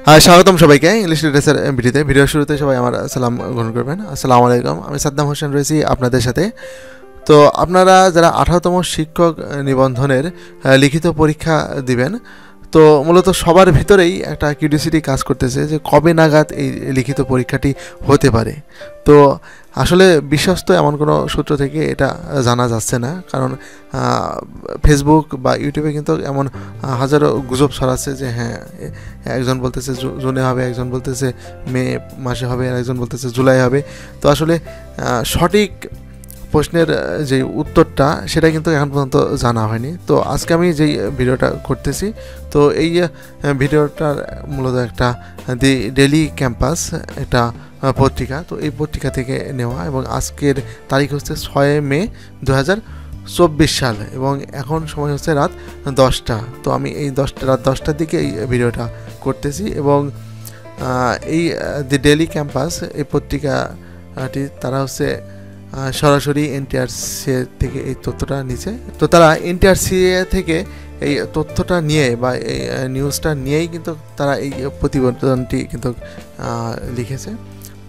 স্বাগতম সবাইকে English literature ভিডিওতে। ভিডিওর শুরুতে সবাই আমার সালাম গ্রহণ করবেন। আসসালামু আলাইকুম, আমি সাদ্দাম হোসেন রয়েছি আপনাদের সাথে। তো আপনারা যারা 18তম শিক্ষক নিবন্ধনের লিখিত পরীক্ষা দিবেন, তো মূলত সবার ভিতরেই একটা কিউরিওসিটি কাজ করতেছে যে কবে নাগাদ এই লিখিত পরীক্ষাটি হতে পারে। তো আসলে বিশ্বস্ত এমন কোনো সূত্র থেকে এটা জানা যাচ্ছে না, কারণ ফেসবুক বা ইউটিউবে কিন্তু এমন হাজারো গুজব ছড়াচ্ছে যে হ্যাঁ, একজন বলতেছে জুনে হবে, একজন বলতেছে মে মাসে হবে, আর একজন বলতেছে জুলাই হবে। তো আসলে সঠিক প্রশ্নের যে উত্তরটা সেটা কিন্তু এখন পর্যন্ত জানা হয়নি। তো আজকে আমি যেই ভিডিওটা করতেছি, তো এই ভিডিওটার মূলত একটা দি ডেলি ক্যাম্পাস একটা পত্রিকা, তো এই পত্রিকা থেকে নেওয়া, এবং আজকের তারিখ হচ্ছে 6 মে 2024 সাল, এবং এখন সময় হচ্ছে রাত 10টা। তো আমি এই রাত 10টার দিকে এই ভিডিওটা করতেছি, এবং এই দি ডেলি ক্যাম্পাস এই পত্রিকাটি তারা হচ্ছে সরাসরি এনটিআরসি থেকে এই তথ্যটা নিচ্ছে। তো তারা এনটিআরসি থেকে এই তথ্যটা নিয়ে বা এই নিউজটা নিয়েই কিন্তু তারা এই প্রতিবেদনটি কিন্তু লিখেছে।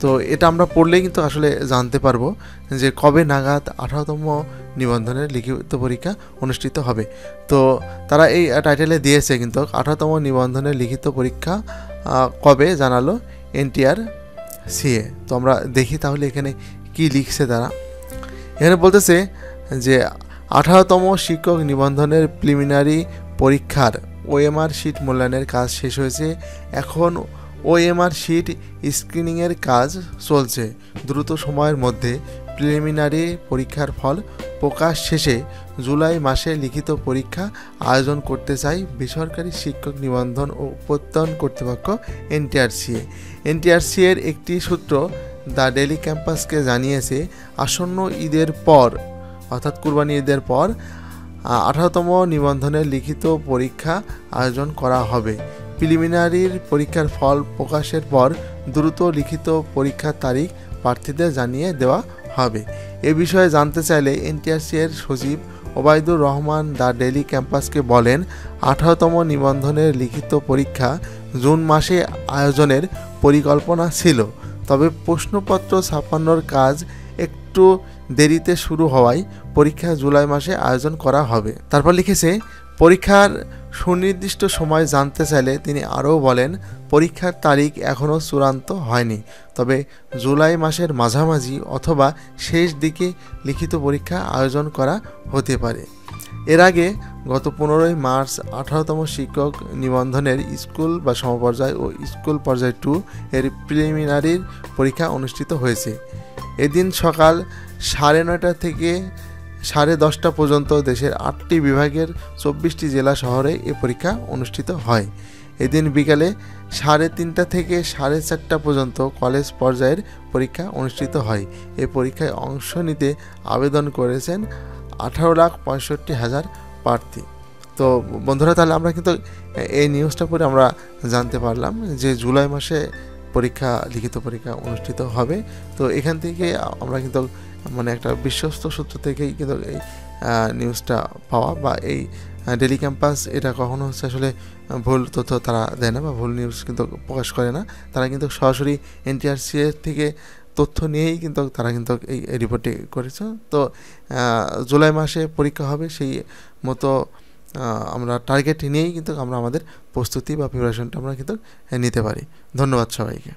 তো এটা আমরা পড়লেই কিন্তু আসলে জানতে পারবো যে কবে নাগাদ 18তম নিবন্ধনের লিখিত পরীক্ষা অনুষ্ঠিত হবে। তো তারা এই টাইটেলে দিয়েছে কিন্তু 18তম নিবন্ধনের লিখিত পরীক্ষা কবে জানালো এনটিআরসিএ। তো আমরা দেখি তাহলে এখানে কি লিখছে তারা। এখানে বলতেছে যে 18তম শিক্ষক নিবন্ধনের প্রিলিমিনারি পরীক্ষার ওএমআর শিট মূল্যায়নের কাজ শেষ হয়েছে। এখন ওএমআর শিট স্ক্রিনিংয়ের কাজ চলছে। দ্রুত সময়ের মধ্যে প্রিলিমিনারি পরীক্ষার ফল প্রকাশ শেষে জুলাই মাসে লিখিত পরীক্ষা আয়োজন করতে চাই বেসরকারি শিক্ষক নিবন্ধন ও প্রত্যয়ন কর্তৃপক্ষ এনটিআরসিএ। এনটিআরসিএর একটি সূত্র দ্য ডেলি ক্যাম্পাসকে জানিয়েছে আসন্ন ঈদের পর, অর্থাৎ কুরবানি ঈদের পর 18তম নিবন্ধনের লিখিত পরীক্ষা আয়োজন করা হবে। প্রিলিমিনারির পরীক্ষার ফল প্রকাশের পর দ্রুত লিখিত পরীক্ষার তারিখ প্রার্থীদের জানিয়ে দেওয়া হবে। এ বিষয়ে জানতে চাইলে এনটিআরসি-এর সচিব ওবায়দুর রহমান দ্য ডেলি ক্যাম্পাসকে বলেন, 18তম নিবন্ধনের লিখিত পরীক্ষা জুন মাসে আয়োজনের পরিকল্পনা ছিল, তবে প্রশ্নপত্র ছাপানোর কাজ একটু দেরিতে শুরু হওয়ায় পরীক্ষা জুলাই মাসে আয়োজন করা হবে। তারপর লিখেছে, পরীক্ষার সুনির্দিষ্ট সময় জানতে চাইলে তিনি আরও বলেন, পরীক্ষার তারিখ এখনও চূড়ান্ত হয়নি, তবে জুলাই মাসের মাঝামাঝি অথবা শেষ দিকে লিখিত পরীক্ষা আয়োজন করা হতে পারে। এর আগে গত 15 মার্চ 18তম শিক্ষক নিবন্ধনের স্কুল বা সমপর্যায় ও স্কুল পর্যায় 2 এর প্রিলিমিনারির পরীক্ষা অনুষ্ঠিত হয়েছে। এদিন সকাল 9:30 থেকে 10:30 পর্যন্ত দেশের 8টি বিভাগের 24টি জেলা শহরে এ পরীক্ষা অনুষ্ঠিত হয়। এদিন বিকালে 3:30 থেকে 4:30 পর্যন্ত কলেজ পর্যায়ের পরীক্ষা অনুষ্ঠিত হয়। এই পরীক্ষায় অংশ নিতে আবেদন করেছেন 18,65,000 প্রার্থী। তো বন্ধুরা, তাহলে আমরা কিন্তু এই নিউজটা পড়ে আমরা জানতে পারলাম যে জুলাই মাসে লিখিত পরীক্ষা অনুষ্ঠিত হবে। তো এখান থেকে আমরা কিন্তু মানে একটা বিশ্বস্ত সূত্র থেকেই কিন্তু এই নিউজটা পাওয়া, বা এই ডেলি ক্যাম্পাস এটা কখনো হচ্ছে আসলে ভুল তথ্য তারা দেয় না বা ভুল নিউজ কিন্তু প্রকাশ করে না। তারা কিন্তু সরাসরি এনটিআরসি-এর থেকে তথ্য নিয়েই কিন্তু তারা কিন্তু এই রিপোর্টটি করেছে। তো জুলাই মাসে পরীক্ষা হবে, সেই মতো আমরা টার্গেট নিয়েই কিন্তু আমরা আমাদের প্রস্তুতি বা প্রিপারেশনটা আমরা কিন্তু নিতে পারি। ধন্যবাদ সবাইকে।